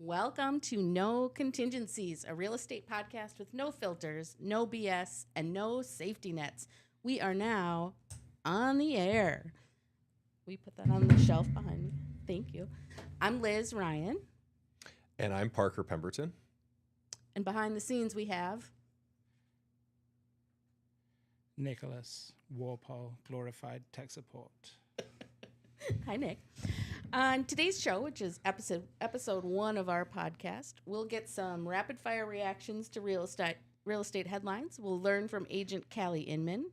Welcome to No Contingencies, a real estate podcast with no filters, no BS, and no safety nets. We are now on the air. We put that on the shelf behind me. Thank you. I'm Liz Ryan. And I'm Parker Pemberton. And behind the scenes, we have Nicholas Walpole, glorified tech support. Hi, Nick. On today's show, which is episode 1 of our podcast, we'll get some rapid fire reactions to real estate headlines. We'll learn from agent Callie Inman.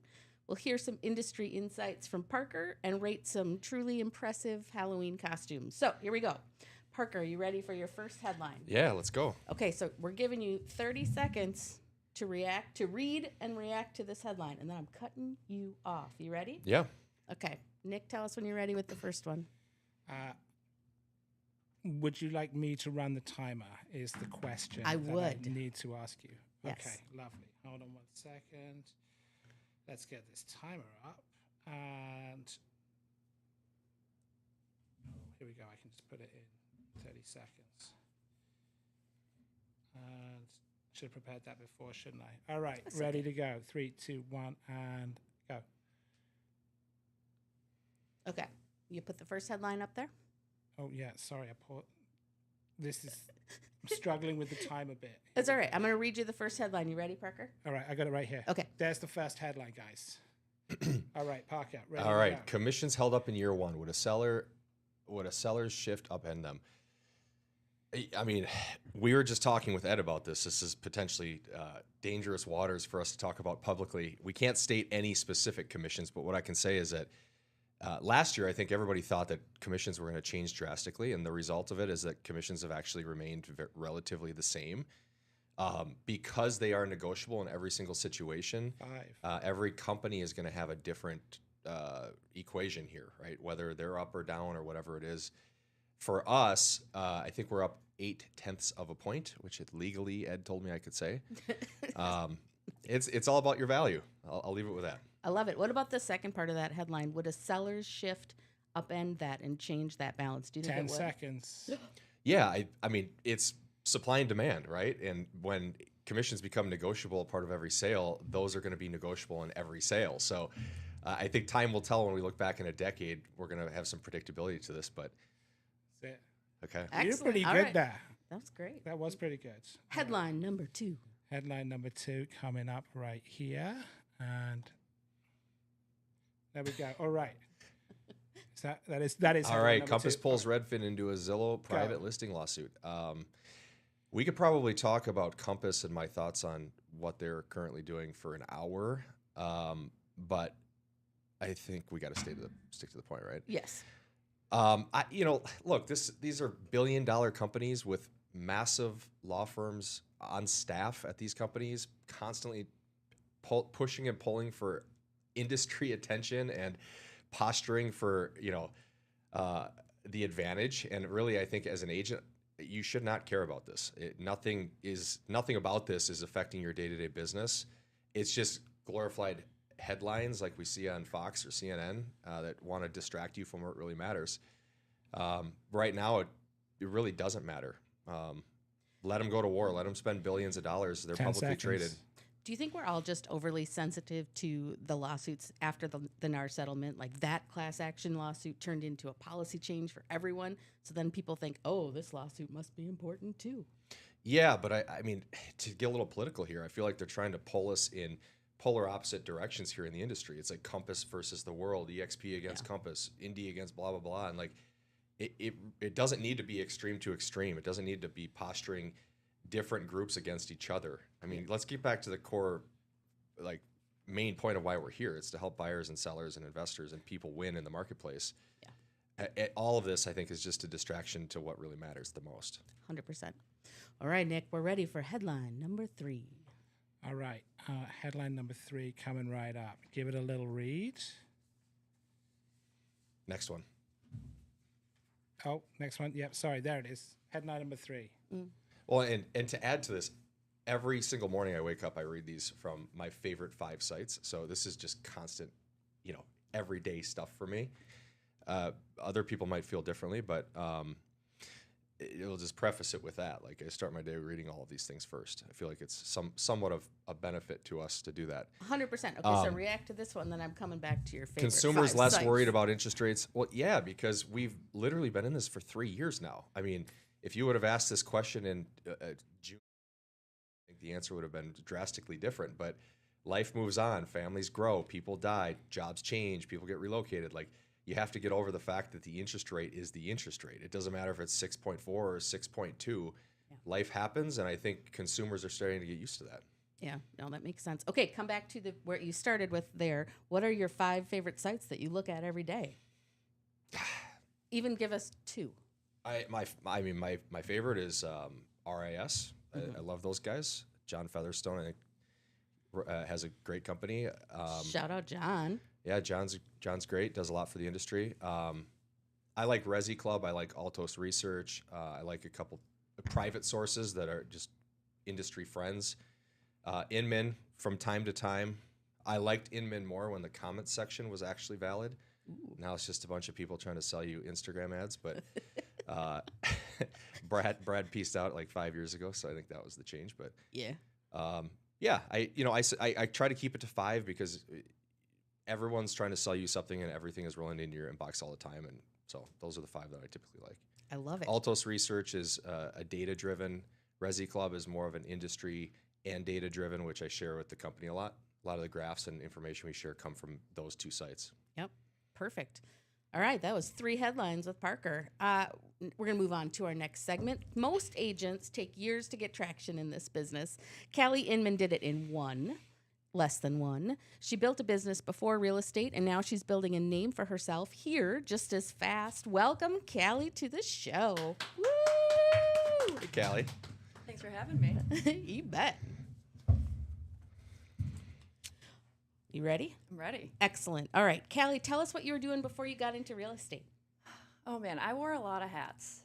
We'll hear some industry insights from Parker and rate some truly impressive Halloween costumes. So here we go. Parker, are you ready for your first headline? Yeah, let's go. Okay, so we're giving you 30 seconds to read and react to this headline, and then I'm cutting you off. You ready? Yeah. Okay. Nick, tell us when you're ready with the first one. Would you like me to run the timer? Is the question I that would. I need to ask you. Yes. Okay, lovely. Hold on 1 second. Let's get this timer up. And here we go. I can just put it in 30 seconds. And should have prepared that before, shouldn't I? All right, That's ready okay. to go. 3, 2, 1, and go. Okay. You put the first headline up there? Oh, yeah, sorry. This is I'm struggling with the time a bit. It's all right. I'm going to read you the first headline. You ready, Parker? All right, I got it right here. Okay. There's the first headline, guys. All right, Parker. Ready All to right. go. Commissions held up in year one. Would a seller's shift upend them? I mean, we were just talking with Ed about this. This is potentially dangerous waters for us to talk about publicly. We can't state any specific commissions, but what I can say is that last year, I think everybody thought that commissions were going to change drastically, and the result of it is that commissions have actually remained relatively the same. Because they are negotiable in every single situation, every company is going to have a different equation here, right? Whether they're up or down or whatever it is. For us, I think we're up 0.8 of a point, which legally Ed told me I could say. It's all about your value. I'll leave it with that. I love it. What about the second part of that headline? Would a seller's shift upend that and change that balance? Do you think 10 it would? seconds. Yeah, I mean, it's supply and demand, right? And when commissions become negotiable part of every sale, those are going to be negotiable in every sale. So I think time will tell when we look back in a decade, we're going to have some predictability to this, but That's it. okay. You're Excellent. pretty All good right. there. That's great. That was pretty good. Headline number 2. Headline number 2 coming up right here. And there we go. All right. That is All headline right, number Compass 2. pulls Redfin into a Zillow private listing lawsuit. We could probably talk about Compass and my thoughts on what they're currently doing for an hour, but I think we got to stick to the point, right? Yes. Look, these are billion-dollar companies with massive law firms on staff at these companies, constantly pushing and pulling for industry attention and posturing for the advantage. And really, I think as an agent, you should not care about this. Nothing about this is affecting your day-to-day business. It's just glorified headlines like we see on Fox or CNN that want to distract you from what really matters. Right now, it really doesn't matter. Let them go to war. Let them spend billions of dollars. They're 10 publicly seconds. traded. Do you think we're all just overly sensitive to the lawsuits after the NAR settlement? Like that class action lawsuit turned into a policy change for everyone. So then people think, oh, this lawsuit must be important too. Yeah, but I mean, to get a little political here, I feel like they're trying to pull us in polar opposite directions here in the industry. It's like Compass versus the world, EXP against Compass, Indie against blah, blah, blah. And like, it doesn't need to be extreme to extreme. It doesn't need to be posturing different groups against each other. I mean, let's get back to the core, like, main point of why we're here. It's to help buyers and sellers and investors and people win in the marketplace. Yeah. All of this, I think, is just a distraction to what really matters the most. 100%. All right, Nick, we're ready for headline number 3. All right. Headline number 3 coming right up. Give it a little read. Next one. Oh, next one. Yep, sorry. There it is. Headline number 3. Well, and to add to this, every single morning I wake up, I read these from my favorite 5 sites. So this is just constant, everyday stuff for me. Other people might feel differently, but it'll just preface it with that. Like I start my day reading all of these things first. I feel like it's somewhat of a benefit to us to do that. 100%. Okay, so react to this one, then I'm coming back to your favorite. Consumers 5 less sites. worried about interest rates. Well, yeah, because we've literally been in this for 3 years now. I mean, if you would have asked this question in June, I think the answer would have been drastically different. But life moves on, families grow, people die, jobs change, people get relocated. Like, you have to get over the fact that the interest rate is the interest rate. It doesn't matter if it's 6.4 or 6.2. Yeah. Life happens, and I think consumers are starting to get used to that. Yeah, no, that makes sense. Okay, come back to where you started with there. What are your 5 favorite sites that you look at every day? Even give us 2. My favorite is RIS. I love those guys. John Featherstone, I think, has a great company. Shout out John. Yeah, John's great. Does a lot for the industry. I like Resi Club. I like Altos Research. I like a couple of private sources that are just industry friends. Inman from time to time. I liked Inman more when the comments section was actually valid. Ooh. Now it's just a bunch of people trying to sell you Instagram ads. But Brad pieced out like 5 years ago, so I think that was the change. But yeah, I try to keep it to 5 because everyone's trying to sell you something and everything is rolling into your inbox all the time. And so those are the 5 that I typically like. I love it. Altos Research is a data-driven. Resi Club is more of an industry and data-driven, which I share with the company a lot. A lot of the graphs and information we share come from those 2 sites. Yep, perfect. All right, that was 3 headlines with Parker. We're going to move on to our next segment. Most agents take years to get traction in this business. Callie Inman did it in less than 1. She built a business before real estate, and now she's building a name for herself here just as fast. Welcome, Callie, to the show. Woo! Hey, Callie. Thanks for having me. You bet. You ready? I'm ready. Excellent. All right, Callie, tell us what you were doing before you got into real estate. Oh, man, I wore a lot of hats.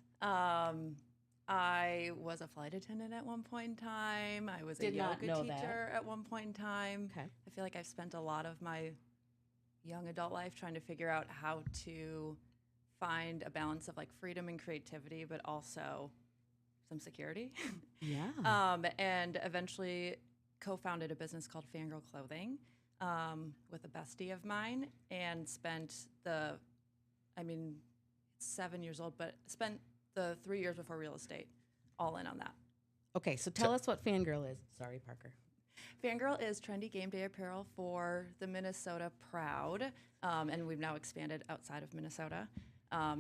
I was a flight attendant at one point in time. I was a yoga teacher at one point in time. Okay. I feel like I've spent a lot of my young adult life trying to figure out how to find a balance of like freedom and creativity, but also some security. Yeah. And eventually co-founded a business called Fangirl Clothing with a bestie of mine, and spent 7 years old, but spent the 3 years before real estate all in on that. Okay, so tell us what Fangirl is. Sorry, Parker. Fangirl is trendy game day apparel for the Minnesota Proud, and we've now expanded outside of Minnesota.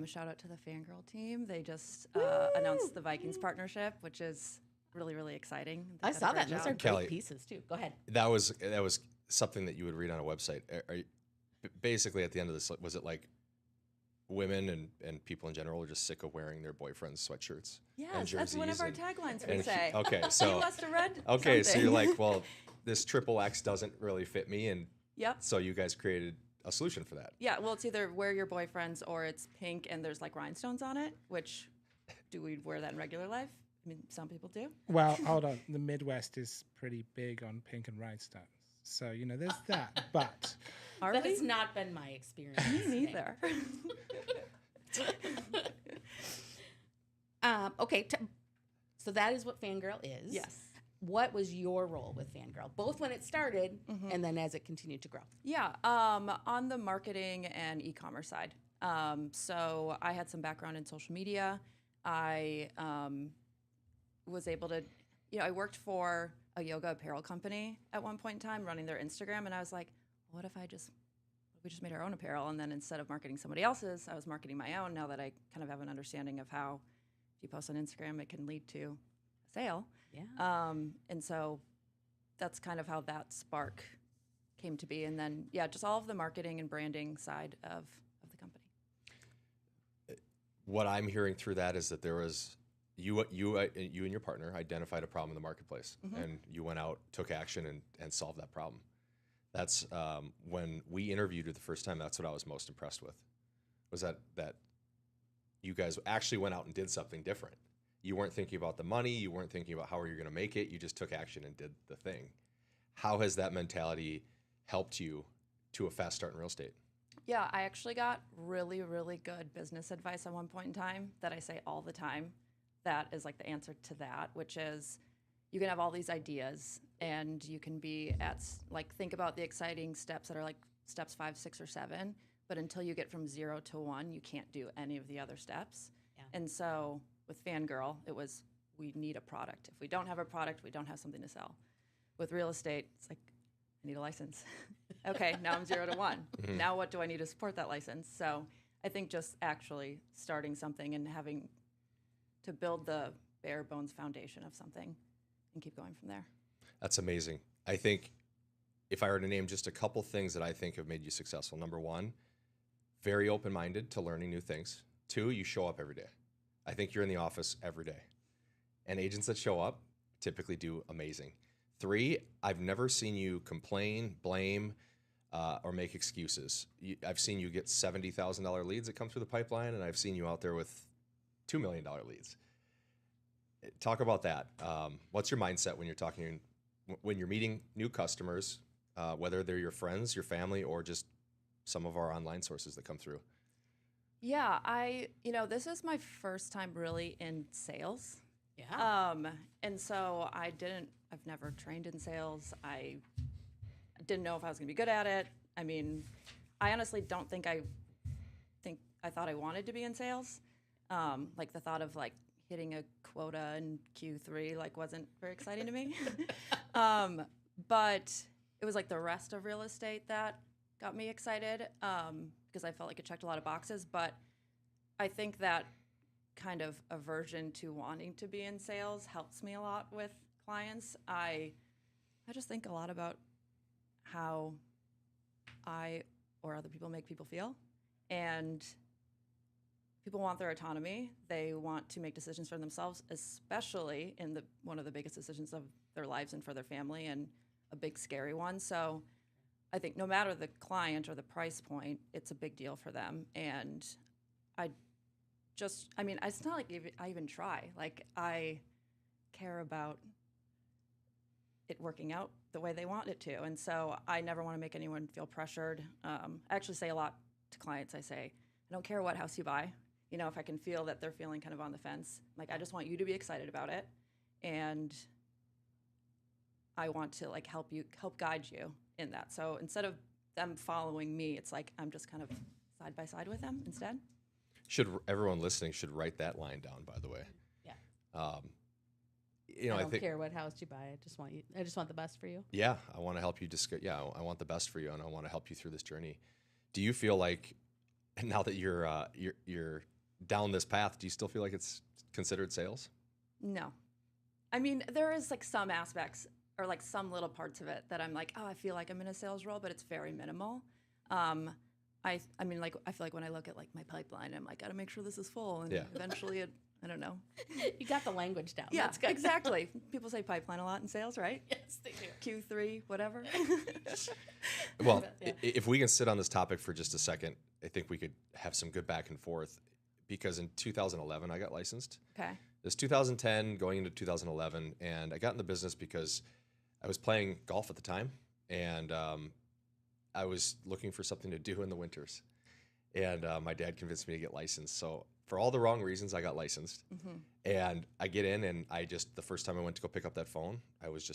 Shout out to the Fangirl team. They just announced the Vikings partnership, which is really, really exciting. I saw that. Those are Callie, great pieces, too. Go ahead. That was something that you would read on a website. Are you, basically, at the end of this, was it like women and people in general are just sick of wearing their boyfriends' sweatshirts? Yes, that's one of our taglines we and say. Okay, so you must have read okay, something. so you're like, well, this XXX doesn't really fit me, and yep. So you guys created a solution for that. Yeah, well, it's either wear your boyfriends or it's pink and there's like rhinestones on it, which do we wear that in regular life? I mean, some people do. Well, hold on. The Midwest is pretty big on pink and rhinestones. So, there's that. But That has not been my experience. Me neither. Okay, so that is what Fangirl is. Yes. What was your role with Fangirl, both when it started and then as it continued to grow? Yeah, on the marketing and e-commerce side. So I had some background in social media. I was able to, I worked for a yoga apparel company at one point in time, running their Instagram, and I was like, what if we just made our own apparel, and then instead of marketing somebody else's, I was marketing my own. Now that I kind of have an understanding of how, if you post on Instagram, it can lead to a sale. Yeah. And so that's kind of how that spark came to be. And then, just all of the marketing and branding side of the company. What I'm hearing through that is that there was you and your partner identified a problem in the marketplace, and you went out, took action, and solved that problem. That's when we interviewed you the first time. That's what I was most impressed with, was that you guys actually went out and did something different. You weren't thinking about the money. You weren't thinking about how are you going to make it. You just took action and did the thing. How has that mentality helped you to a fast start in real estate? Yeah, I actually got really, really good business advice at one point in time that I say all the time. that is like the answer to that, which is you can have all these ideas and you can be like, think about the exciting steps that are like steps 5, 6, or 7. But until you get from 0 to 1, you can't do any of the other steps. Yeah. And so with Fangirl, it was, we need a product. If we don't have a product, we don't have something to sell. With real estate, it's like, I need a license. Okay, now I'm 0 to 1. Now what do I need to support that license? So I think just actually starting something and having to build the bare bones foundation of something and keep going from there. That's amazing. I think if I were to name just a couple things that I think have made you successful, number 1, very open-minded to learning new things. 2, you show up every day. I think you're in the office every day. And agents that show up typically do amazing. 3, I've never seen you complain, blame, or make excuses. I've seen you get $70,000 leads that come through the pipeline, and I've seen you out there with $2 million leads. Talk about that. What's your mindset when you're meeting new customers, whether they're your friends, your family, or just some of our online sources that come through? Yeah, this is my first time really in sales. Yeah. And so I've never trained in sales. I didn't know if I was gonna be good at it. I mean, I honestly don't think I thought I wanted to be in sales. Like the thought of like hitting a quota in Q3 like wasn't very exciting to me. But it was like the rest of real estate that got me excited because I felt like it checked a lot of boxes. But I think that kind of aversion to wanting to be in sales helps me a lot with clients. I just think a lot about how I or other people make people feel. And people want their autonomy. They want to make decisions for themselves, especially in one of the biggest decisions of their lives and for their family, and a big scary one. So I think no matter the client or the price point, it's a big deal for them. And it's not like I even try. Like, I care about it working out the way they want it to. And so I never want to make anyone feel pressured. I actually say a lot to clients. I say, I don't care what house you buy. If I can feel that they're feeling kind of on the fence, like, I just want you to be excited about it. And I want to like help guide you in that. So instead of them following me, it's like I'm just kind of side by side with them instead. Everyone listening should write that line down, by the way. Yeah. I don't think care what house you buy. I just want the best for you. Yeah, I want to help you I want the best for you, and I want to help you through this journey. Do you feel like now that you're down this path, do you still feel like it's considered sales? No. I mean, there is like some aspects or like some little parts of it that I'm like, oh, I feel like I'm in a sales role, but it's very minimal. I mean, like, I feel like when I look at like my pipeline, I'm like, gotta make sure this is full, and eventually I don't know. You got the language down. Yeah, That's good. exactly. People say pipeline a lot in sales, right? Yes, they do. Q3, whatever. Well, Yeah. if we can sit on this topic for just a second, I think we could have some good back and forth, because in 2011 I got licensed. Okay. It was 2010 going into 2011, and I got in the business because I was playing golf at the time, and I was looking for something to do in the winters. And my dad convinced me to get licensed. So for all the wrong reasons, I got licensed. Mm-hmm. And I get in, and the first time I went to go pick up that phone, I was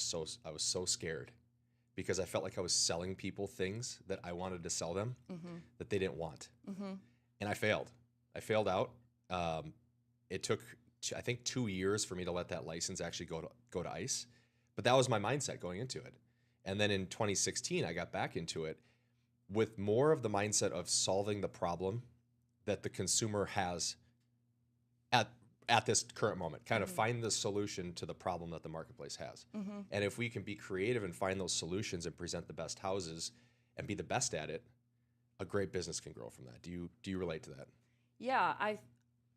so scared, because I felt like I was selling people things that I wanted to sell them that they didn't want. Mm-hmm. And I failed. I failed out. It took, I think, 2 years for me to let that license actually go to ICE. But that was my mindset going into it. And then in 2016, I got back into it with more of the mindset of solving the problem that the consumer has at this current moment. Kind of find the solution to the problem that the marketplace has. Mm-hmm. And if we can be creative and find those solutions and present the best houses and be the best at it, a great business can grow from that. Do you relate to that? Yeah,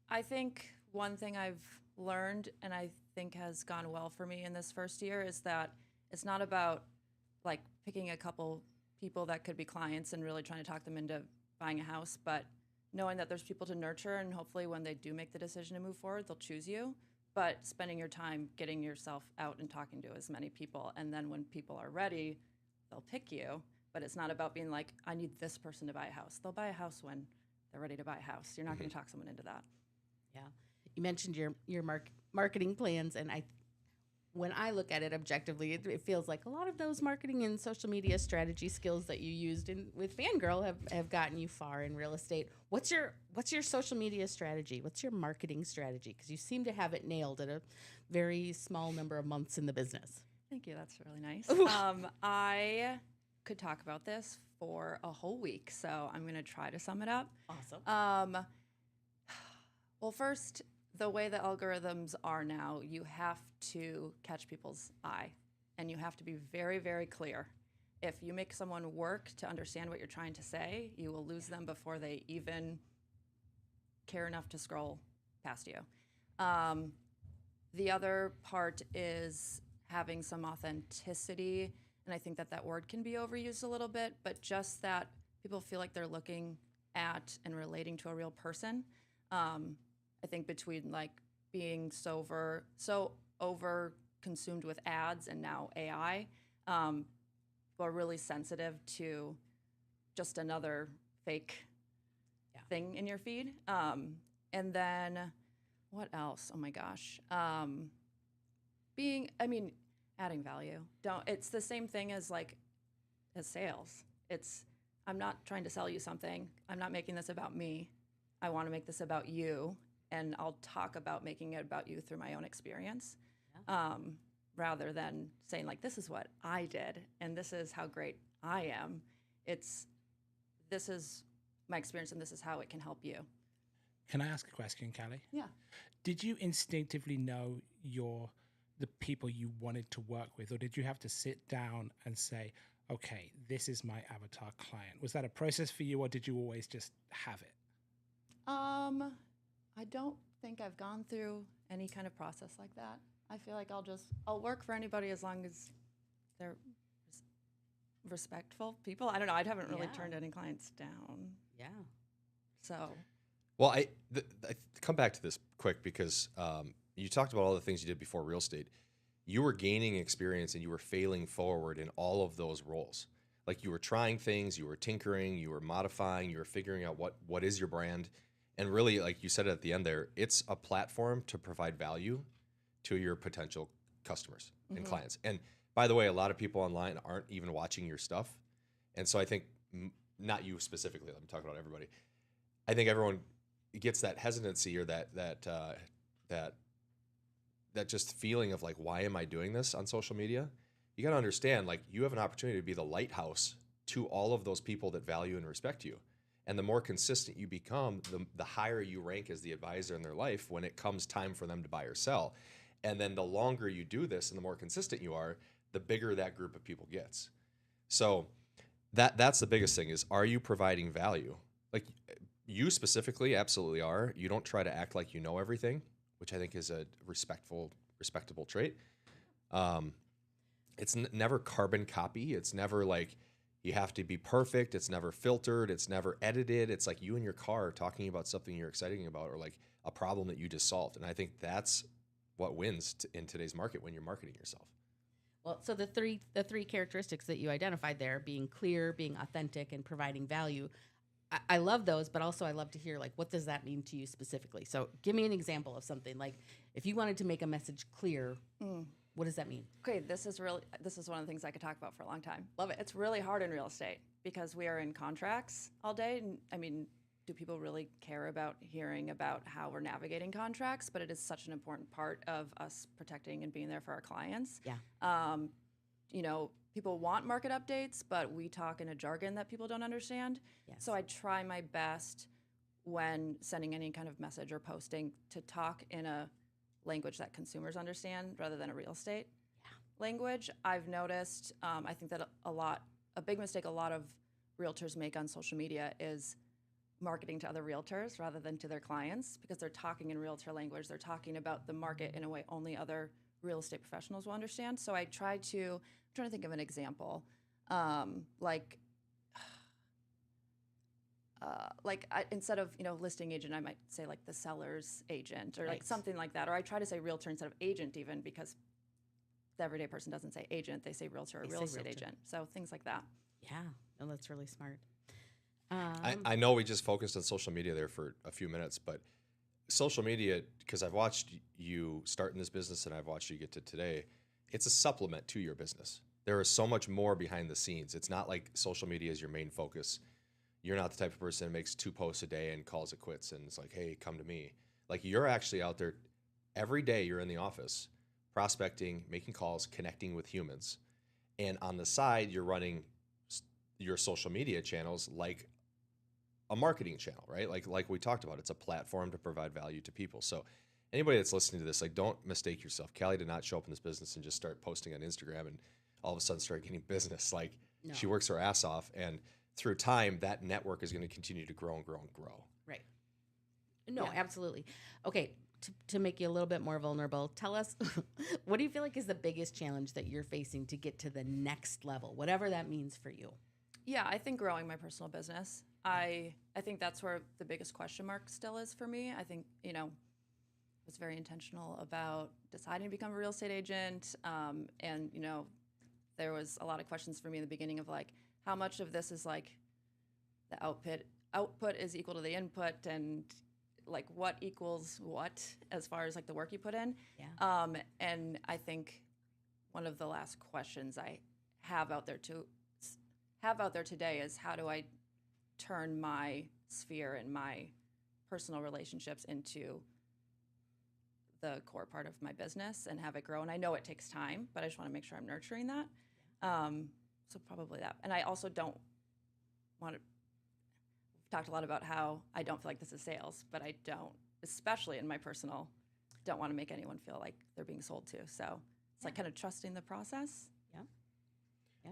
I think one thing I've learned, and I think has gone well for me in this first year, is that it's not about like picking a couple people that could be clients and really trying to talk them into buying a house, but knowing that there's people to nurture, and hopefully when they do make the decision to move forward, they'll choose you. But spending your time getting yourself out and talking to as many people, and then when people are ready, they'll pick you. But it's not about being like, I need this person to buy a house. They'll buy a house when they're ready to buy a house. You're not going to talk someone into that. Yeah. You mentioned your marketing plans, and when I look at it objectively, it feels like a lot of those marketing and social media strategy skills that you used with Fangirl have gotten you far in real estate. What's your social media strategy? What's your marketing strategy? Because you seem to have it nailed at a very small number of months in the business. Thank you. That's really nice. I could talk about this for a whole week, so I'm going to try to sum it up. Awesome. Well, first, the way the algorithms are now, you have to catch people's eye, and you have to be very, very clear. If you make someone work to understand what you're trying to say, you will lose them before they even care enough to scroll past you. The other part is having some authenticity, and I think that word can be overused a little bit, but just that people feel like they're looking at and relating to a real person. I think between like being so over consumed with ads and now AI, people are really sensitive to just another fake thing in your feed. And then what else? Oh my gosh. Adding value. It's the same thing as sales. I'm not trying to sell you something. I'm not making this about me. I want to make this about you. And I'll talk about making it about you through my own experience, rather than saying like, this is what I did and this is how great I am. This is my experience and this is how it can help you. Can I ask a question, Callie? Yeah. Did you instinctively know the people you wanted to work with, or did you have to sit down and say, okay, this is my avatar client? Was that a process for you, or did you always just have it? I don't think I've gone through any kind of process like that. I feel like I'll work for anybody as long as they're respectful people. I don't know. I haven't really turned any clients down. Yeah. So. Well, I come back to this quick because you talked about all the things you did before real estate. You were gaining experience and you were failing forward in all of those roles. Like you were trying things, you were tinkering, you were modifying, you were figuring out what is your brand. And really, like you said at the end there, it's a platform to provide value to your potential customers and clients. And by the way, a lot of people online aren't even watching your stuff. And so I think, not you specifically, I'm talking about everybody. I think everyone gets that hesitancy or that just feeling of like, why am I doing this on social media? You got to understand, like, you have an opportunity to be the lighthouse to all of those people that value and respect you. And the more consistent you become, the higher you rank as the advisor in their life when it comes time for them to buy or sell. And then the longer you do this and the more consistent you are, the bigger that group of people gets. So that's the biggest thing is, are you providing value? Like you specifically absolutely are. You don't try to act like you know everything, which I think is a respectable trait. It's never carbon copy. It's never like you have to be perfect. It's never filtered. It's never edited. It's like you and your car talking about something you're excited about or like a problem that you just solved. And I think that's what wins in today's market when you're marketing yourself. Well, so the three characteristics that you identified there, being clear, being authentic, and providing value, I love those, but also I love to hear, like, what does that mean to you specifically? So give me an example of something. Like, if you wanted to make a message clear, what does that mean? Okay, this is one of the things I could talk about for a long time. Love it. It's really hard in real estate because we are in contracts all day. And I mean, do people really care about hearing about how we're navigating contracts? But it is such an important part of us protecting and being there for our clients. Yeah. People want market updates, but we talk in a jargon that people don't understand. Yes. So I try my best when sending any kind of message or posting to talk in a language that consumers understand rather than a real estate language. I've noticed, I think that a big mistake a lot of realtors make on social media is marketing to other realtors rather than to their clients because they're talking in realtor language. They're talking about the market in a way only other real estate professionals will understand. So I'm trying to think of an example. Instead of listing agent, I might say like the seller's agent or like something like that. Or I try to say realtor instead of agent even because the everyday person doesn't say agent, they say realtor or real estate agent. So things like that. Yeah, no, that's really smart. I know we just focused on social media there for a few minutes, but social media, because I've watched you start in this business and I've watched you get to today, it's a supplement to your business. There is so much more behind the scenes. It's not like social media is your main focus. You're not the type of person that makes 2 posts a day and calls it quits and it's like, hey, come to me. Like, you're actually out there every day. You're in the office prospecting, making calls, connecting with humans. And on the side, you're running your social media channels like a marketing channel, right? Like we talked about, it's a platform to provide value to people. So anybody that's listening to this, like, don't mistake yourself. Callie did not show up in this business and just start posting on Instagram and all of a sudden start getting business. Like, No. she works her ass off, and through time, that network is going to continue to grow and grow and grow. Right. No, Yeah. absolutely. Okay, to make you a little bit more vulnerable, tell us, what do you feel like is the biggest challenge that you're facing to get to the next level, whatever that means for you? Yeah, I think growing my personal business. I think that's where the biggest question mark still is for me. I think, I was very intentional about deciding to become a real estate agent. And, there was a lot of questions for me in the beginning of like, how much of this is like the output is equal to the input, and like what equals what as far as like the work you put in. Yeah. And I think one of the last questions I have out there today is, how do I turn my sphere and my personal relationships into the core part of my business and have it grow? And I know it takes time, but I just want to make sure I'm nurturing that. So probably that. And I also don't want to, we've talked a lot about how I don't feel like this is sales, but I don't, especially in my personal, don't want to make anyone feel like they're being sold to. So it's like kind of trusting the process. Yeah. Yeah.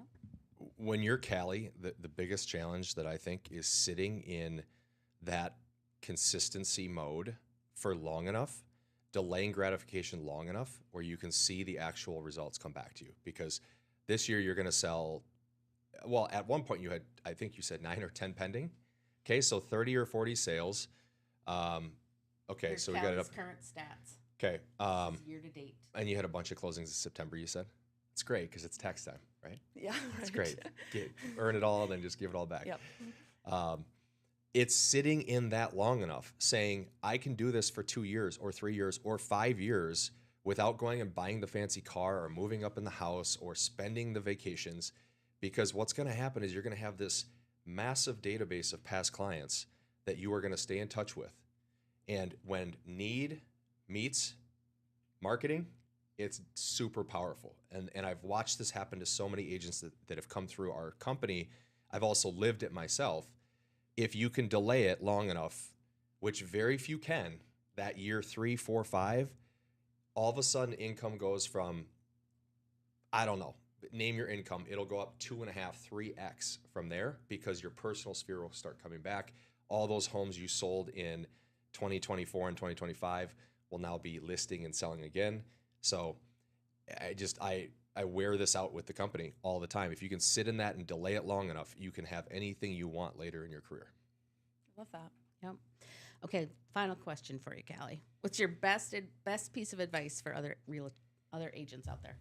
When you're Callie, the biggest challenge that I think is sitting in that consistency mode for long enough, delaying gratification long enough where you can see the actual results come back to you. Because this year you're going to sell, well, at one point you had, I think you said 9 or 10 pending. Okay, so 30 or 40 sales. Okay, so we got it up. Current stats. Okay, This is year to date. and you had a bunch of closings in September, you said? It's great because it's tax time, right? Yeah. It's right. great. Earn it all and then just give it all back. Yep. It's sitting in that long enough, saying, I can do this for 2 years or 3 years or 5 years without going and buying the fancy car or moving up in the house or spending the vacations. Because what's going to happen is you're going to have this massive database of past clients that you are going to stay in touch with. And when need meets marketing, it's super powerful. And I've watched this happen to so many agents that have come through our company. I've also lived it myself. If you can delay it long enough, which very few can, that year 3, 4, 5, all of a sudden income goes from, I don't know, name your income. It'll go up 2.5, 3x from there because your personal sphere will start coming back. All those homes you sold in 2024 and 2025 will now be listing and selling again. So I wear this out with the company all the time. If you can sit in that and delay it long enough, you can have anything you want later in your career. Love that. Yep. Okay, final question for you, Callie. What's your best piece of advice for other agents out there?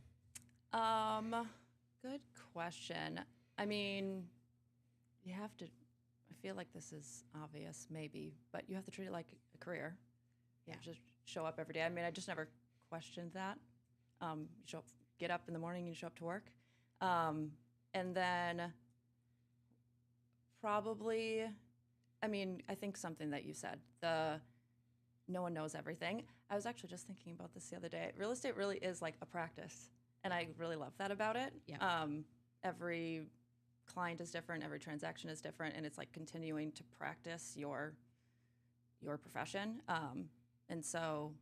Good question. I mean, you have to, I feel like this is obvious maybe, but you have to treat it like a career. Yeah. Just show up every day. I mean, I just never questioned that. You show up, get up in the morning, you show up to work. And then probably, I mean, I think something that you said, no one knows everything. I was actually just thinking about this the other day. Real estate really is like a practice, and I really love that about it. Yeah. Every client is different, every transaction is different, and it's like continuing to practice your profession. And so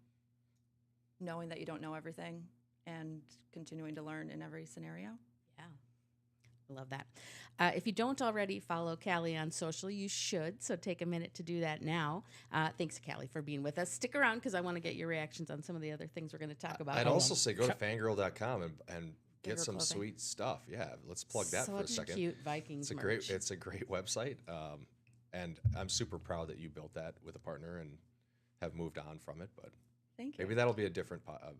knowing that you don't know everything and continuing to learn in every scenario. Yeah. I love that. If you don't already follow Callie on social, you should. So take a minute to do that now. Thanks, Callie, for being with us. Stick around because I want to get your reactions on some of the other things we're going to talk about. I'd also say go to fangirl.com and get Fangirl some clothing. sweet stuff. Yeah, let's plug that for a Such second. cute Vikings It's merch. a great website, and I'm super proud that you built that with a partner and have moved on from it. But Thank you. maybe that'll be a different podcast.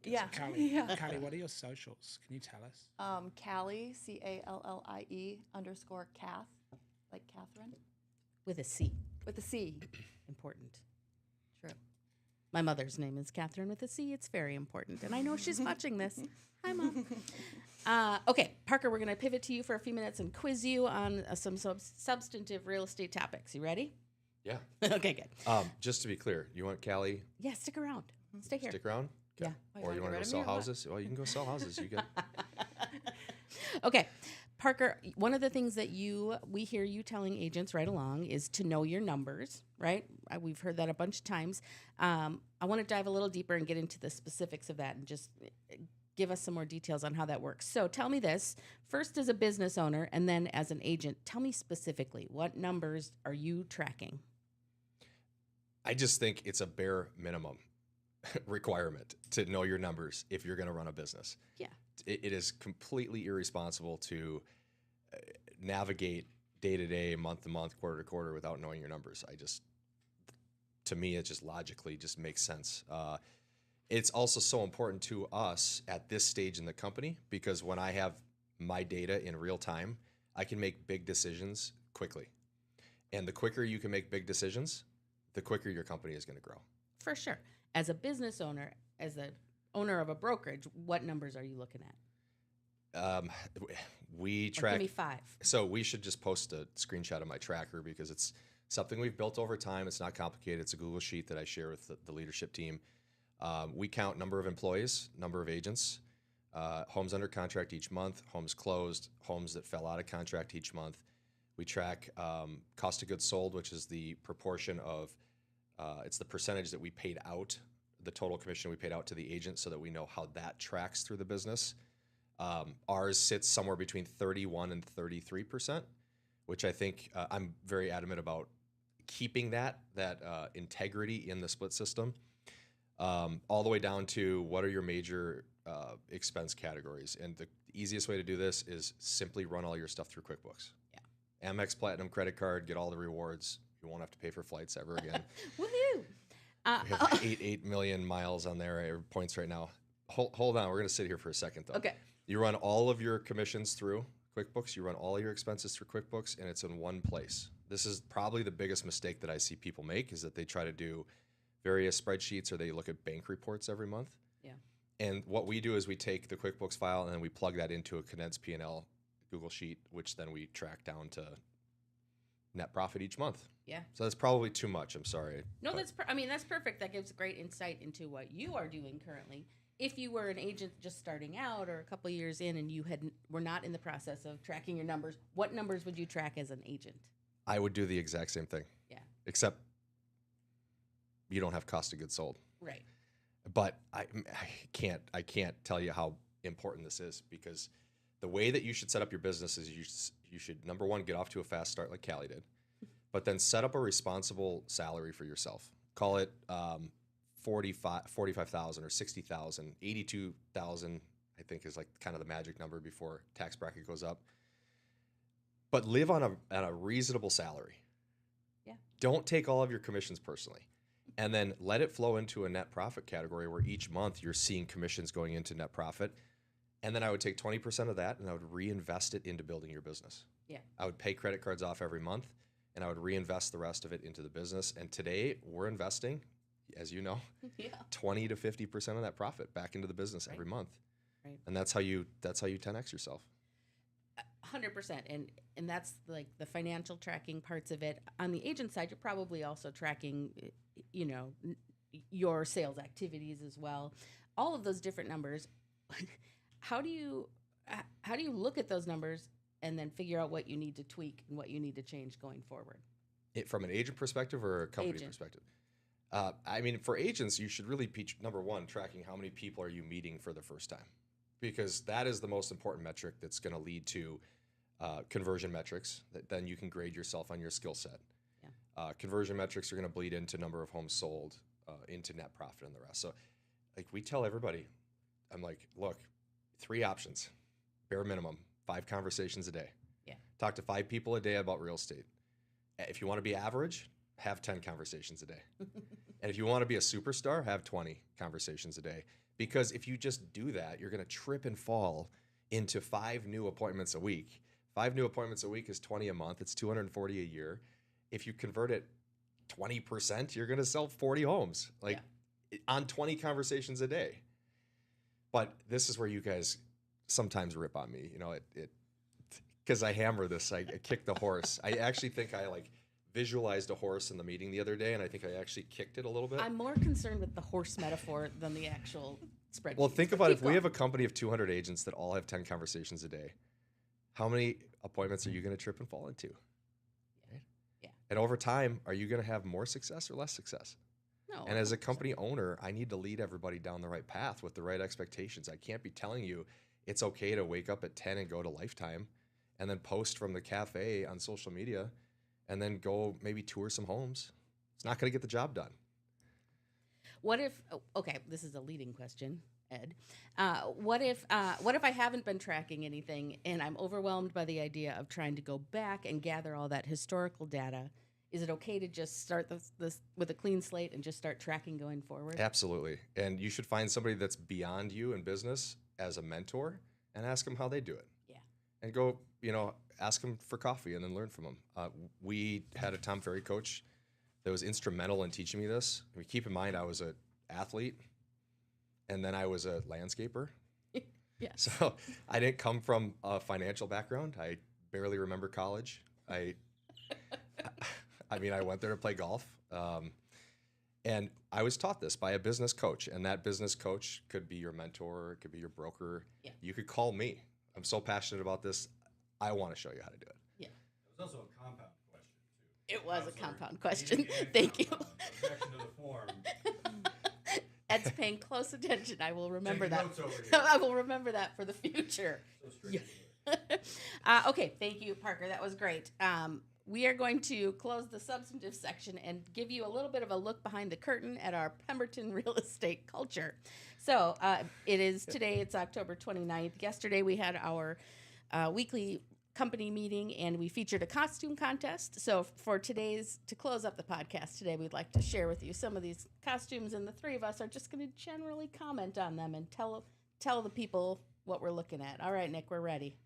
Yeah. Callie, Yeah. Callie, what are your socials? Can you tell us? Callie, CALLIE _ Kath, like Catherine, With a C. with a C. Important. True. My mother's name is Catherine with a C. It's very important. And I know she's watching this. Hi, Mom. Okay, Parker, we're going to pivot to you for a few minutes and quiz you on some substantive real estate topics. You ready? Yeah. Okay, good. Just to be clear, you want Callie? Yeah, stick around. Stay here. Stick around? Okay. Yeah. Or you want to go sell houses? Well, you can go sell houses. You got. Okay. Parker, one of the things that we hear you telling agents right along is to know your numbers, right? We've heard that a bunch of times. I want to dive a little deeper and get into the specifics of that and just give us some more details on how that works. So tell me this, first as a business owner and then as an agent, tell me specifically, what numbers are you tracking? I just think it's a bare minimum requirement to know your numbers if you're going to run a business. Yeah. It is completely irresponsible to navigate day to day, month to month, quarter to quarter without knowing your numbers. To me, it just logically just makes sense. It's also so important to us at this stage in the company because when I have my data in real time, I can make big decisions quickly. And the quicker you can make big decisions, the quicker your company is going to grow. For sure. As a business owner, as the owner of a brokerage, what numbers are you looking at? We track. Give me 5. So we should just post a screenshot of my tracker because it's something we've built over time. It's not complicated. It's a Google sheet that I share with the leadership team. We count number of employees, number of agents, homes under contract each month, homes closed, homes that fell out of contract each month. We track cost of goods sold, which is the proportion of, it's the percentage that we paid out, the total commission we paid out to the agent so that we know how that tracks through the business. Ours sits somewhere between 31 and 33%, which I think I'm very adamant about keeping that integrity in the split system, all the way down to what are your major expense categories. And the easiest way to do this is simply run all your stuff through QuickBooks. Yeah. Amex Platinum credit card, get all the rewards. You won't have to pay for flights ever again. Woohoo! We have 8 million miles on there, or points right now. Hold on, we're going to sit here for a second though. Okay. You run all of your commissions through QuickBooks. You run all your expenses through QuickBooks, and it's in one place. This is probably the biggest mistake that I see people make is that they try to do various spreadsheets or they look at bank reports every month. Yeah. And what we do is we take the QuickBooks file and then we plug that into a condensed P&L Google sheet, which then we track down to net profit each month. Yeah. So that's probably too much. I'm sorry. No, that's perfect. That gives great insight into what you are doing currently. If you were an agent just starting out or a couple of years in and you were not in the process of tracking your numbers, what numbers would you track as an agent? I would do the exact same thing. Yeah. Except you don't have cost of goods sold. Right. But I can't tell you how important this is because the way that you should set up your business is you should, number one, get off to a fast start like Callie did, but then set up a responsible salary for yourself. Call it 45,000 or 60,000, 82,000, I think is like kind of the magic number before tax bracket goes up. But live on a reasonable salary. Yeah. Don't take all of your commissions personally. And then let it flow into a net profit category where each month you're seeing commissions going into net profit. And then I would take 20% of that and I would reinvest it into building your business. Yeah. I would pay credit cards off every month and I would reinvest the rest of it into the business. And today we're investing, as you know, 20 to 50% of that profit back into the business every month. Right. And that's how you 10x yourself. 100%. And that's like the financial tracking parts of it. On the agent side, you're probably also tracking, your sales activities as well. All of those different numbers. How do you look at those numbers and then figure out what you need to tweak and what you need to change going forward? From an agent perspective or a company perspective? For agents, you should really be, number one, tracking how many people are you meeting for the first time, because that is the most important metric that's going to lead to conversion metrics that then you can grade yourself on your skill set. Yeah. Conversion metrics are going to bleed into number of homes sold, into net profit and the rest. So like we tell everybody, I'm like, look, 3 options, bare minimum, 5 conversations a day. Yeah. Talk to 5 people a day about real estate. If you want to be average, have 10 conversations a day. And if you want to be a superstar, have 20 conversations a day. Because if you just do that, you're going to trip and fall into 5 new appointments a week. 5 new appointments a week is 20 a month. It's 240 a year. If you convert it 20%, you're going to sell 40 homes. on 20 conversations a day. But this is where you guys sometimes rip on me, because I hammer this, I kick the horse. I actually think I visualized a horse in the meeting the other day, and I think I actually kicked it a little bit. I'm more concerned with the horse metaphor than the actual spreadsheet. Well, think about if we have a company of 200 agents that all have 10 conversations a day, how many appointments are you going to trip and fall into? Right? Yeah. And over time, are you going to have more success or less success? No. And as a company owner, I need to lead everybody down the right path with the right expectations. I can't be telling you it's okay to wake up at 10 and go to Lifetime and then post from the cafe on social media and then go maybe tour some homes. It's not going to get the job done. What if? Okay, this is a leading question, Ed. What if I haven't been tracking anything and I'm overwhelmed by the idea of trying to go back and gather all that historical data? Is it okay to just start this with a clean slate and just start tracking going forward? Absolutely. And you should find somebody that's beyond you in business as a mentor and ask them how they do it. Yeah. And go, ask them for coffee and then learn from them. We had a Tom Ferry coach that was instrumental in teaching me this. I mean, keep in mind, I was an athlete and then I was a landscaper. Yeah. So I didn't come from a financial background. I barely remember college. I went there to play golf. And I was taught this by a business coach. And that business coach could be your mentor, it could be your broker. Yeah. You could call me. I'm so passionate about this. I want to show you how to do it. Yeah. It was also a compound question, too. It was a compound question. Thank you. Objection to the form. Ed's paying close attention. I will remember Taking that. notes over here. I will remember that for the future. So straight to it. Okay, thank you, Parker. That was great. We are going to close the substantive section and give you a little bit of a look behind the curtain at our Pemberton real estate culture. So it's October 29th. Yesterday we had our weekly company meeting and we featured a costume contest. So to close up the podcast today, we'd like to share with you some of these costumes, and the three of us are just going to generally comment on them and tell the people what we're looking at. All right, Nick, we're ready.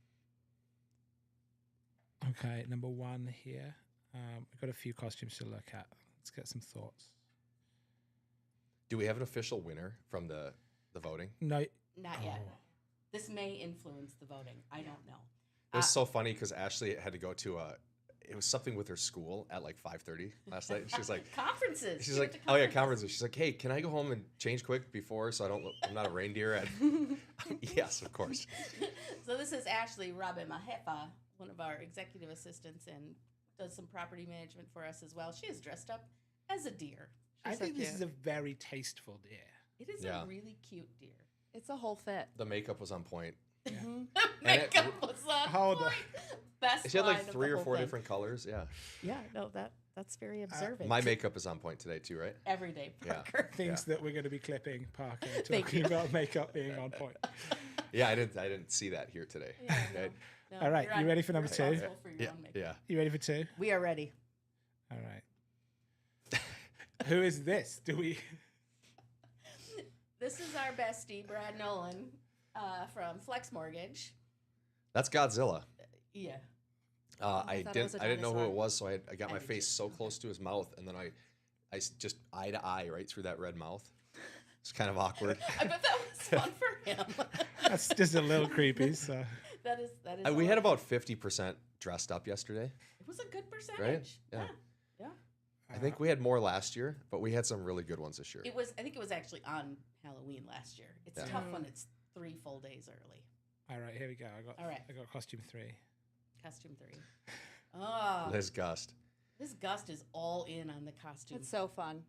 Okay, number one here. I've got a few costumes to look at. Let's get some thoughts. Do we have an official winner from the voting? No. Not yet. This may influence the voting. I don't know. It was so funny because Ashley had to go to it was something with her school at 5:30 last night. She was like, conferences. she's like, oh yeah, conferences. She's like, hey, can I go home and change quick before so I'm not a reindeer? Yes, of course. So this is Ashley Rabe-Mahepa, one of our executive assistants, and does some property management for us as well. She is dressed up as a deer. I think this is a very tasteful deer. It is a really cute deer. It's a whole fit. The makeup was on point. Makeup was on Hold on. point. Best She had line of 3 the or whole 4 thing. different colors. Yeah. Yeah, no, that's very observant. My makeup is on point today too, right? Every day, Yeah. Parker. Things that we're going to be clipping, Parker, Thank talking you. about makeup being on point. Yeah, I didn't see that here today. Yeah, Right? no, All right, you're you ready for number you're two? responsible for your Yeah, own makeup. yeah. You ready for two? We are ready. All right. Who is this? Do we? This is our bestie, Brad Nolan, from Flex Mortgage. That's Godzilla. Yeah. I thought it was a didn't know who it dinosaur. was, so I got I my did face too. so close to his mouth, and then I just eye to eye right through that red mouth. It's kind of awkward. I bet that was fun for him. That's just a little creepy. So that is. We had about 50% dressed up yesterday. It was a good percentage. Right? Yeah. Yeah. I think we had more last year, but we had some really good ones this year. It was. I think it was actually on Halloween last year. It's Yeah. tough when it's 3 full days early. all right, here we go. All right. I got costume 3. Costume 3. Oh, Liz Gust. this Gust is all in on the costume. It's so fun.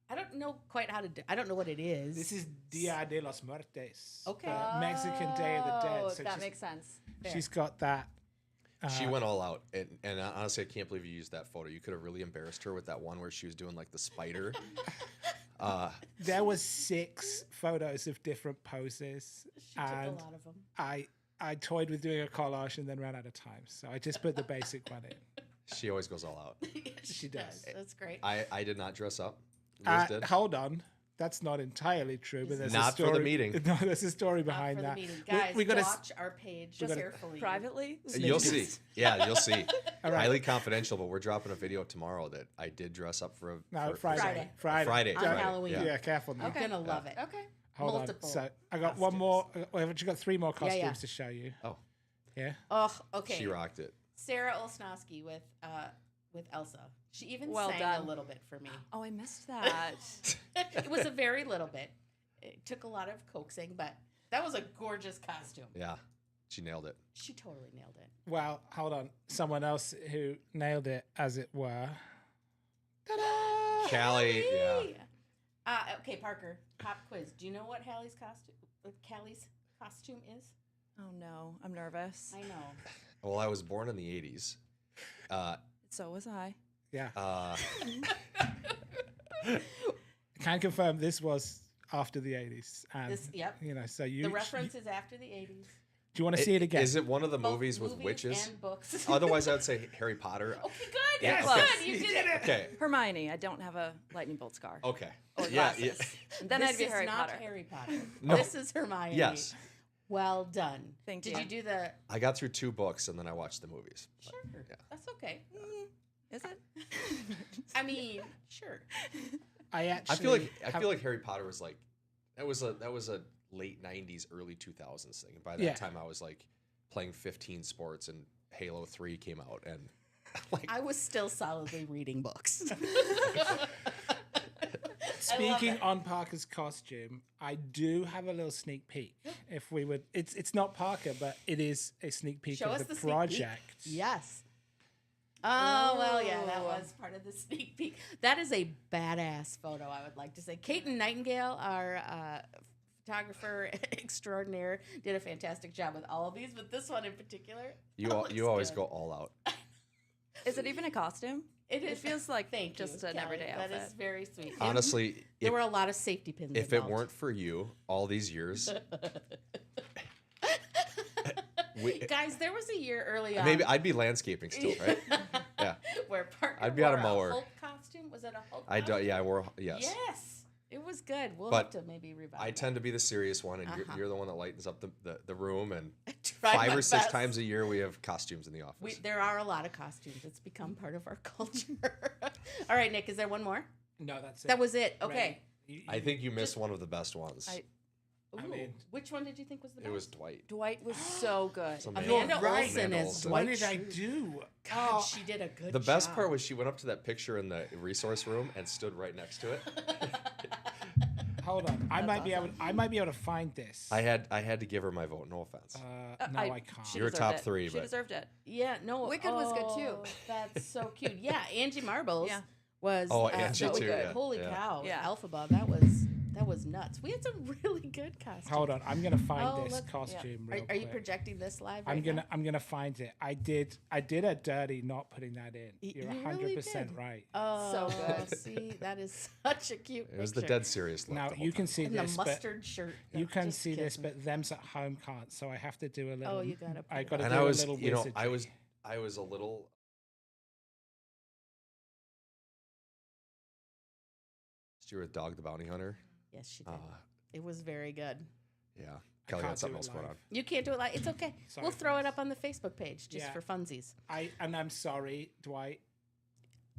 I don't know quite how to do. I don't know what it is. This is Dia de los Muertes. Okay. the Mexican Day of the Dead. Oh, So that she's- makes sense. Fair. She's got that. She went all out, and honestly, I can't believe you used that photo. You could have really embarrassed her with that one where she was doing the spider. There was 6 photos of different poses, She took a and lot of them. I toyed with doing a collage and then ran out of time, so I just put the basic one in. She always goes all out. She does. That's great. I did not dress up. Liz did. Hold on. that's not entirely true, but there's Not a for the story. meeting. No, there's a story Not behind for that. the meeting. Guys, we gotta watch our page we gotta- carefully. Privately? You'll see. Yeah, you'll see. All right. Highly confidential, but we're dropping a video tomorrow that I did dress up for a No, for- Friday. Friday. On Halloween. Yeah, careful now. You're gonna love it. Okay. Hold Multiple on. So I got one more. I've actually got 3 more costumes yeah. to show you. Oh, Yeah. Oh, okay. she rocked it. Sarah Olsnowski with Elsa. She even Well sang done. a little bit for me. Oh, I missed that. It was a very little bit. It took a lot of coaxing, but that was a gorgeous costume. Yeah, she nailed it. She totally nailed it. Well, hold on. Someone else who nailed it, as it were. Ta-da! Callie, yeah. Okay, Parker, pop quiz. Do you know what Callie's costume is? Oh no, I'm nervous. I know. Well, I was born in the 80s. So was I. Yeah. Uh, Can confirm this was after the 80s. And, Yep. you know, so you. The reference is after the 80s. Do you want to see it again? Is it one of the Both movies with witches? and books. Otherwise, I would say Harry Potter. Okay, good. Yeah, You're okay. good. You did it. Okay. Hermione. I don't have a lightning bolt scar. Okay. Or Yeah. glasses. Yeah. And then this I'd be is Harry not Potter. Harry Potter. No. This is Hermione. Yes. Well done. Thank Did you. you do the? I got through 2 books and then I watched the movies. Sure. yeah. That's okay. Is it? I mean, sure. I actually. I feel like Harry Potter was like that was a late 90s, early 2000s thing. And by that Yeah. time, I was like playing 15 sports and Halo 3 came out and like I was still solidly reading books. Speaking on Parker's costume, I do have a little sneak peek. If we would, it's not Parker, but it is a sneak peek Show of us the the sneak peek. project. Yes. Oh, well, yeah, that Ooh. was part of the sneak peek. That is a badass photo, I would like to say. Kate and Nightingale, our photographer extraordinaire, did a fantastic job with all of these, but this one in particular. you looks always good. go all out. Is it even a costume? It feels like Thank just you, an Callie. everyday That outfit. is very sweet. Honestly, There were a lot of safety pins if it involved. weren't for you all these years, Guys, there was a year early on. maybe I'd be landscaping still, right? Yeah. Where Parker I'd be on a wore mower. Hulk costume. Was it a Hulk I do, costume? yeah, I wore yes. Yes. It was good. We'll But have to maybe revive I that. tend to be the serious one, and Uh-huh. you're the one that lightens up the room. And I tried 5 my or 6 best. times a year, we have costumes in the office. There are a lot of costumes. It's become part of our culture. All right, Nick, is there one more? No, that's it. That was it. Okay. I think you missed one of the best ones. Ooh, mean- which one did you think was the best? It was Dwight. Dwight was so good. It's Amanda amazing. right. Olsen Amanda as Olsen. What Dwight did I Schrute. do? God, Oh, she did a good The best job. part was she went up to that picture in the resource room and stood right next to it. hold on. I might be awesome. able to find this. I had to give her my vote. No offense. No, I can't. She You're deserved top it. 3, She but- deserved it. Yeah, no. Wicked was good, too. oh, That's so cute. Yeah, Angie Marbles Yeah. was Oh, Angie so too, good. yeah, Holy yeah. cow. Yeah. Alphaba, that was nuts. We had some really good costumes. Hold on. I'm gonna find Oh, this look. costume. Are, Real are you quick. projecting this live I'm right gonna now? I'm gonna find it. I did a dirty not putting that in. You're You really 100% did. right. Oh, So good. See, that is such a cute It was the picture. dead serious look. Now the whole you can time. see And this, the but mustard shirt. you can Just see this, kidding. but them's at home can't. So I have to do a little. Oh, you gotta put I it got to up. do And I a was, little. I wizardry. was a little. You're a Dog the Bounty Hunter. Yes, she did. Uh, It was very good. yeah. I Kelly can't had something do else it going live. on. You can't do it like it's okay. Sorry, We'll throw it guys. up on the Facebook page just Yeah. for funsies. I'm sorry, Dwight.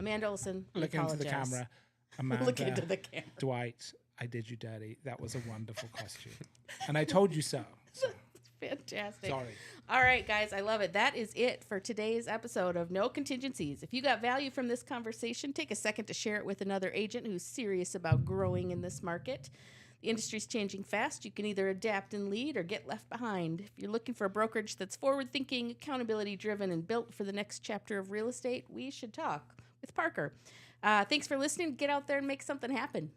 Amanda Olsen, we Look into the apologize. camera. Amanda, Look into the camera. Dwight, I did you dirty. That was a wonderful costume, and I told you so. Fantastic. Sorry. All right, guys, I love it. That is it for today's episode of No Contingencies. If you got value from this conversation, take a second to share it with another agent who's serious about growing in this market. The industry's changing fast. You can either adapt and lead or get left behind. If you're looking for a brokerage that's forward-thinking, accountability-driven, and built for the next chapter of real estate, we should talk with Parker. Thanks for listening. Get out there and make something happen.